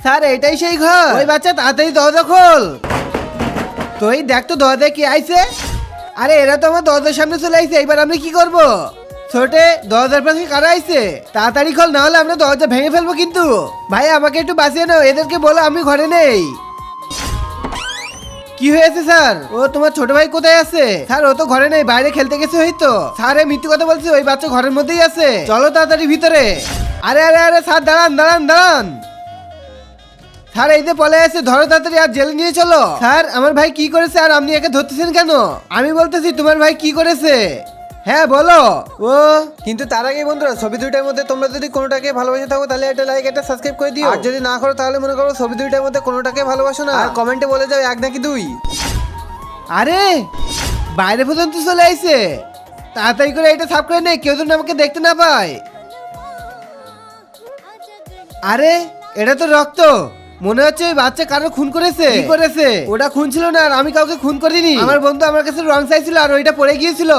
Sir এটাই সেই ঘর। ওই বাচ্চা তাড়াতাড়ি দরজা খোল। তুই দেখ তো দরজায় কি আইছে। আরে এরা তো আমার দরজার সামনে চলে আইছে, এবার আমি কি করব? ছোটে দরজার পাশে কারা আইছে? তাড়াতাড়ি খোল, না হলে আমরা দরজা ভেঙে ফেলবো কিন্তু। ভাই আমাকে একটু বাঁচিয়ে নাও, এদেরকে বলো আমি ঘরে নেই। কি হয়েছে স্যার? ও তোমার ছোট ভাই কোথায় আছে? স্যার ও তো ঘরে নেই, বাইরে খেলতে গেছে হয়তো। স্যার এই মিথ্যে কথা বলছে, ওই বাচ্চা ঘরের মধ্যেই আছে। চলো তাড়াতাড়ি ভিতরে। আরে আরে আরে স্যার দাঁড়ান দাঁড়ান দাঁড়ান। স্যার এই যে পলে আছে, ধরো তাড়াতাড়ি আর জেলে নিয়ে চলো। স্যার আমার ভাই কি করেছে আর আপনি একে ধরতেছেন কেন? আমি বলতেছি তোমার ভাই কি করেছে। হ্যাঁ বলো। ও কিন্তু তার আগে বন্ধুরা, ছবি দুইটার মধ্যে তোমরা যদি কোনোটাকে ভালোবাসে থাকো তাহলে একটা লাইক একটা সাবস্ক্রাইব করে দিও। আর যদি না করো তাহলে মনে করো ছবি দুইটার মধ্যে কোনোটাকে ভালোবাসো না, আর কমেন্টে বলে যাও এক নাকি দুই। আরে বাইরে পর্যন্ত চলে আইছে। তাড়াতাড়ি করে এটা সাফ করে নে, কেউ যেন আমাকে দেখতে না পায়। আরে এটা তো রক্ত, মনে হচ্ছে ওই বাচ্চা কারো খুন করেছে। কি করেছে? ওটা খুন ছিল না, আর আমি কাউকে খুন করিনি। আমার বন্ধু আমার কাছে রং চাইছিল আর ওইটা পড়ে গিয়েছিল।